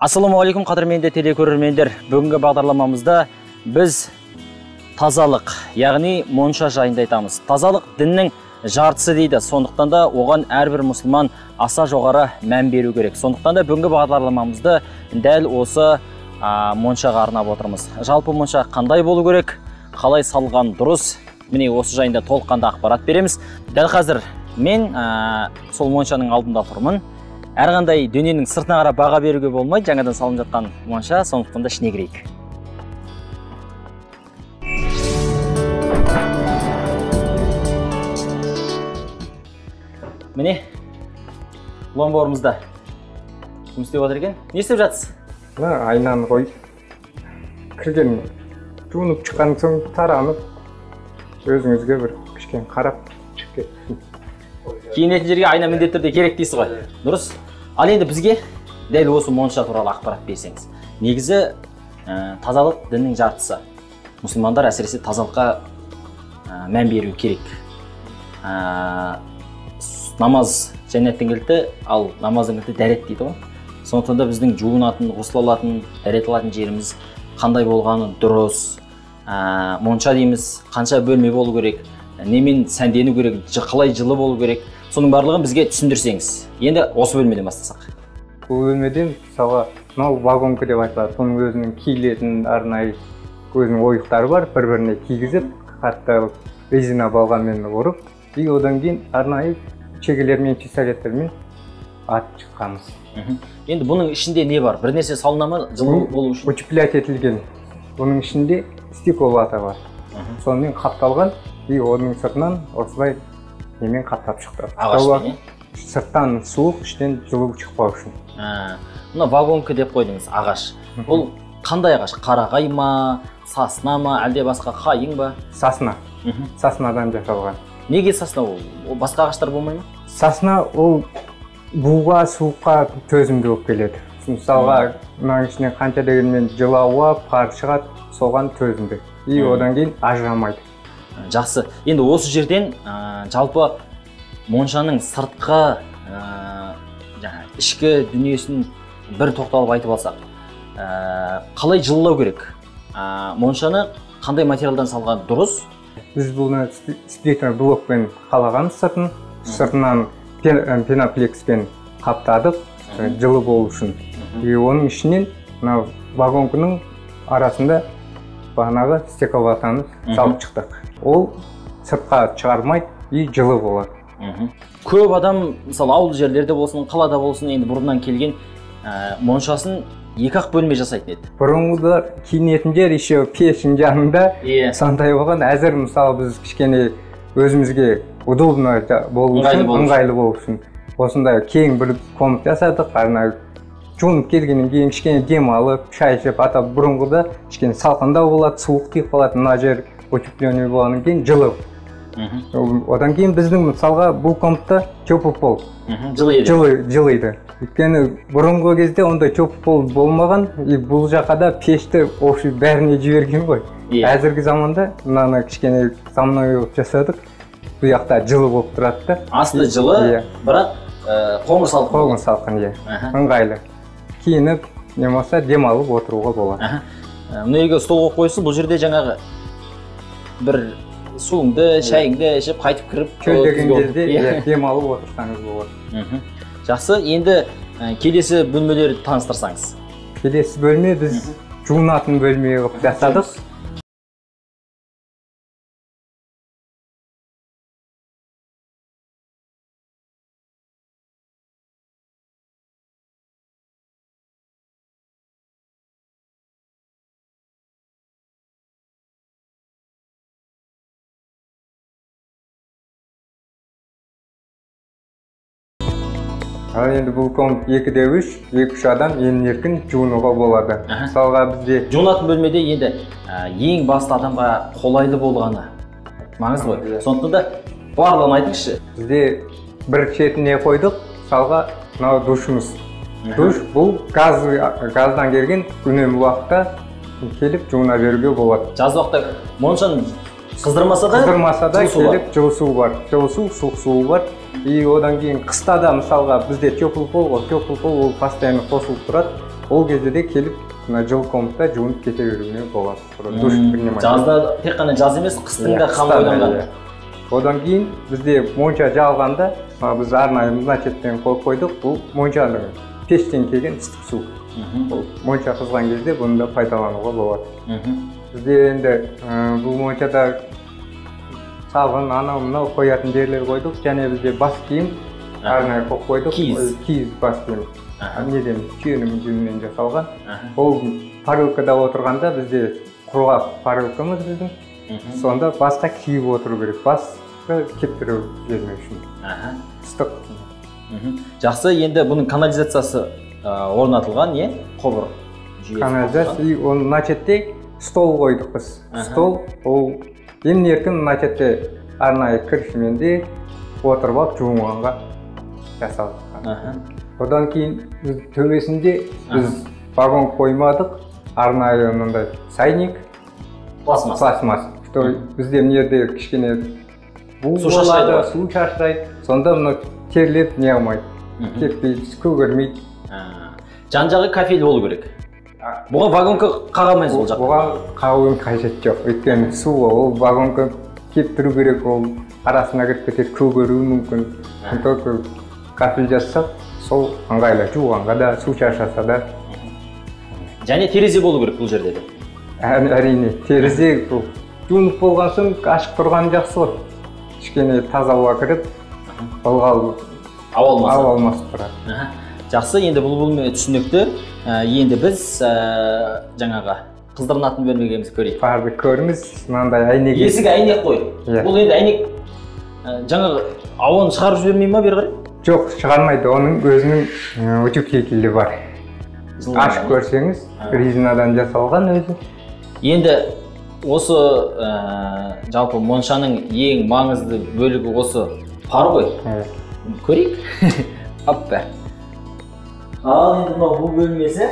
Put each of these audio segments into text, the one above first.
Ассалаумағалейкум қадірменді телекөрермендер. Бүгінгі бағдарламамызда біз тазалық, яғни монша жайында айтамыз. Тазалық діннің жартысы дейді. Сондықтан да оған әрбір мұсылман аса жоғары мән беру керек. Сондықтан да бүгінгі бағдарламамызды дәл осы моншаға арнап отырмыз. Жалпы монша қандай болу керек, қалай салған дұрыс? Міне осы жайында толыққанды ақпарат береміз. Дәл қазір мен сол моншаның алдында тұрмын. Әрқандай дүниенің сыртына қарап баға беруге болмайды, жаңадан салынып жатқан монша, сондықтан да ішіне кірейік. Міне, ломборымызда жұмыс істеп отыр екен. Не істеп жатсыз? Айнаны қойып, кірген жуынып шыққан соң таранып, өзіңізге бір кішкене қарап шығып кетсін. Киінетін жерге айна міндетті түрде керек дейсіз ғой. Дұрыс. Ал енді бізге дәл осы монша туралы ақпарат берсеңіз. Негізі тазалық діннің жартысы. Мұсылмандар әсіресе тазалыққа мән беру керек. Намаз жәннаттың кілті, ал намаздың кілті дәрет дейді ғой. Сондықтан да біздің жуынатын, ғұсыл алатын, дәрет алатын жеріміз қандай болғаны дұрыс. Монша дейміз, қанша бөлме болу керек, немен сәндену керек, қалай жылы болу керек. Соның барлығын бізге түсіндірсеңіз. Енді осы бөлмеден бастасақ. Бұл бөлмеден мысалға мынау вагонка деп айтылады. Соның өзінің киілетін арнайы өзінің ойықтары бар, бір-біріне кигізіп, қатты резина балғамен ұрып, и одан кейін арнайы шегелермен, пистолеттермен атып шыққанбыз. Енді бұның ішінде не бар? Бір нәрсе салына ма, жылы болу үшін? Утеплять етілген. Бұның ішінде стекловата бар. Сонымен қапталған, и оның сыртынан осылай немен қаптап шықты. Ағашпен, сырттан суық, іштен жылу шықпау үшін. Мына вагонка деп қойдыңыз, ағаш. Бұл қандай ағаш? Қарағай ма, сасна ма, әлде басқа қайың ба? Сасна. Саснадан жасалған. Неге сасна ол? Басқа ағаштар болмай ма? Сасна ол буға, суыққа төзімді болып келеді. Мысалға, мынаның ішінен қанша дегенмен жылы ауа, пар шығады, соған төзімді. И одан кейін ажырамайды. Жақсы. Енді осы жерден жалпы моншаның сыртқы, ішкі дүниесін бір тоқталып айтып алсақ, қалай жылылау керек? Моншаны қандай материалдан салған дұрыс? Біз бұны сплиттер блокпен қалағанбыз сыртын. Сыртынан пеноплекспен қаптадық, жылы болу үшін. И оның ішінен вагонканың арасында бағанағы стекловатаны салып шықтық. Ол сыртқа шығармайды и жылы болады. Көп адам, мысалы, ауыл жерлерде болсын, қалада болсын, енді бұрыннан келген моншасын екі-ақ бөлме жасайтын еді. Бұрынғыда киінетін жер еще пештің жанында сондай болған. Әзір мысалы біз кішкене өзімізге удобно болу үшін, ыңғайлы болу үшін осындай кең бір комнат жасадық. Жуынып келгеннен кейін кішкене дем алып, шай ішіп, бұрынғыда кішкене салқындау болады, суық тиіп қалады. Мына жер утепление болғаннан кейін жылы. Одан кейін біздің мысалға бұл комнатта теплый пол. Жылыйды. Өйткені бұрынғы кезде ондай теплый пол болмаған, и бұл жаққа да пешті общий бәріне жіберген ғой. Әзіргі заманда мынаны кішкене заманауи жасадық. Бұл жақта жылы болып тұрады. Асты жылы, бірақ қоңыр салқын. Қоңыр салқын, ыңғайлы. Киініп, не болса дем алып отыруға болады. Мына үйге стол қойып қойсын, бұл жерде жаңағы бір суыңды, шайыңды ішіп, қайтып кіріп, көлдеген жерде дем алып отырсаңыз болады. Жақсы, енді келесі бөлмелерді таныстырсаңыз. Келесі бөлме біз жуынатын бөлме қылып жасадық. Енді бұл комнат 2-3, 2-3 адам еркін жуынуға болады. Мысалға бізде жуынатын бөлмеде енді ең басты адамға қолайлы болғаны маңызды ғой. Сондықтан да барлығын айтыңызшы. Бізде бір шетіне қойдық, мысалға мынау душымыз. Душ бұл газдан келген үнемі уақытта келіп жуына беруге болады. Жаз уақытта моншаны қыздырмаса да келіп жылы су бар. Жылы су, суық суы бар. И одан кейін қыста да мысалға бізде теплый пол ғой, теплый пол ол постоянно қосылып тұрады. ол кезде де келіп мына жылы комнатта жуынып кете беруіне болады. Жазда тек қана жаз емес, қыстың да қам ойланған. Одан кейін бізде монша жағылғанда біз арнайы начеттен қойып қойдық. Бұл моншаның пештен келген ыстық су. Монша қызған кезде бұны да пайдалануға болады. Бізде енді бұл моншада сабын, анау мынау қоятын жерлер қойдық. Және бізде бас киім арнайы қойып қойдық. Киіз бас киім. Неден түйенің жүнінен жасалған. Ол парилкада отырғанда бізде құрғақ парилкамыз біздің. Сонда басқа киіп отыру керек. Басқа кептіру бермеу үшін. Ыстық. Жақсы, енді бұның канализациясы орнатылған, не? Құбыр жүйесі. Канализация, оны начетте стол қойдық біз. Стол, ол емін-еркін начетте арнайы кіршіменде отырып алып жуынғанға жасалдық. Одан кейін төбесінде біз вагон қоймадық. Арнайы мынандай сайник. Пластмасс. Бізде мынерде кішкене бу болады, су шашырайды. Сонда мұны терлеп не алмайды. Кетпейді, көгермейді. Жан-жағы кафель болу керек. Бұға вагонка қағалмайсыз ол жақта? Бұға қағудың қажеті жоқ. Өйткені су ол вагонка кептіру керек, ол арасына кіріп кетеді, көгеруі мүмкін. Только кафель жасақ, сол ыңғайлы жуғанға да, су шашаса да. Және терезе болу керек бұл жерде де? Әрине, терезе жуынып болған соң ашық тұрған жақсы ғой. Кішкене таза ауа кіріп, ылғал алмас тұрады. Жақсы, енді бұл бөлме түсінікті. Енді біз жаңаға қыздырынатын бөлмегеміз көрейік. Барды көріңіз, мынандай әйнек. Есігі әйнек қой. Бұл енді әйнек жаңағы ауаны шығарып жібермей ма бері қарай? Жоқ, шығармайды. Оның өзінің утеплителі бар. Ашып көрсеңіз, резинадан жасалған өзі. Енді осы жалпы моншаның ең маңызды бөлігі осы пар ғой. Көрейік. Аппа. Ал енді бұл бөлмесі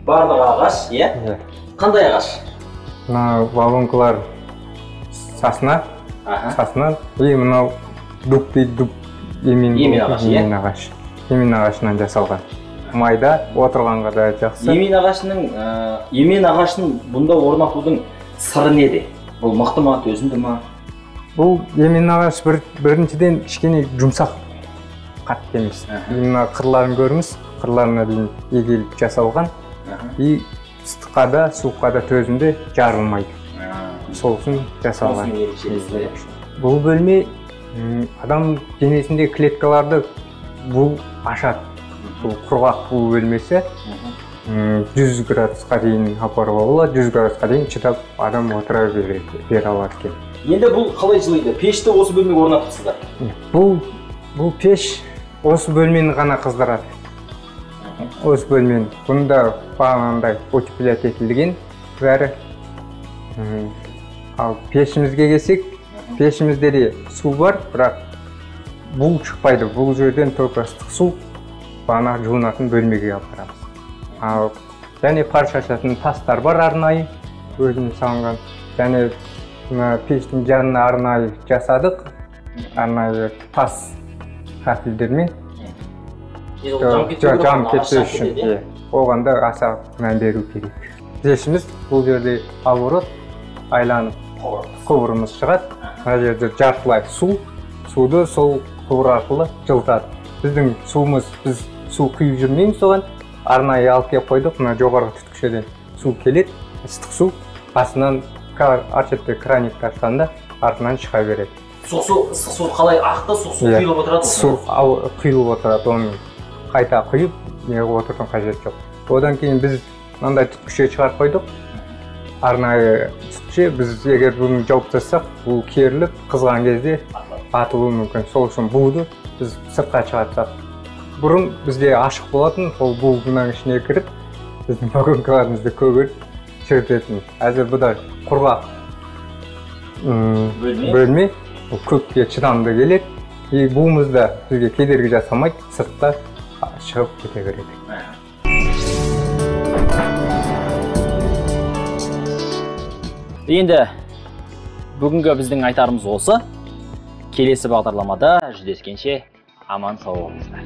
барлығы ағаш, е? Қандай ағаш? Мына вагонкалар сасна. Мынау дуб дейді, дуб. Емен ағаш. Емен ағашынан жасалған. Майда отырғанға да жақсы. Емен ағашының бұнда орнатудың сыры неде? Бұл мықты ма, төзімді ма? Бұл емен ағаш біріншіден кішкене жұмсақ, қатты емес. Мына қырларын көріңіз, қырларына дейін егеліп жасалған. Ыстыққа да, суыққа да төзімді, жарылмайды. Сол үшін жасалған. Бұл бөлме адам денесінде клеткаларды бұл ашады. Бұл құрғақ бұл бөлмесі 100 градусқа дейін апаруға болады, 100 градусқа дейін шыдап адам отыра бере алады екен. Енді бұл қалай жылайды? Пешті осы бөлмеге орнатыпсыздар? Бұл пеш осы бөлмені ғана қыздырады. Осы бөлмені. Бұнда бағанандай утеплять етілген бәрі. Ал пешімізге келсек, пешімізде де су бар, бірақ бұл шықпайды. Бұл жерден только ыстық су бана жуынатын бөлмеге апарамыз. Және пар шашатын тастар бар арнайы, өзім салынған. Және пештің жанына арнайы жасадық, арнайы тас кафельдермен. Жам кетпеу үшін. Оғанда аса мән беру керек. Пешіміз бұл жерде алворот айланып құбырымыз шығады. Мына жерде жартылай су, суды сол құбыр арқылы жылытады. Біздің суымыз, біз су құйып жүрмейміз соған, арнайы алып келіп қойдық. Мына жоғарғы түтікшеден су келеді, ыстық су, астынан аршетте краник тартқанда артынан шыға береді. Ыстық су қалай ақты, су құйылып отырады? Су құйылып отырады, оны қайта құйып, неғып отырдың қажет жоқ. Одан кейін біз мынандай түтікше шығарып қойдық. Арнайы түтікше, біз егер бұны жауып тастасақ, бұл керіліп, қызған кезде атылуы мүмкін. Сол үшін буды біз сыртқа шығартсақ. Бұрын бізде ашық болатын, ол бұл бұның ішіне кіріп, біздің вагонкаларымызды көгеріп шірітетін. Әзір бұда құрғақ бөлме, көпке шыдамды келеді. Буымызда бізге кедергі жасамайды, сыртта шығып кете береді. Енді бүгінгі біздің айтарымыз осы. Келесі бағдарламада жүздескенше аман сау болыңыздар.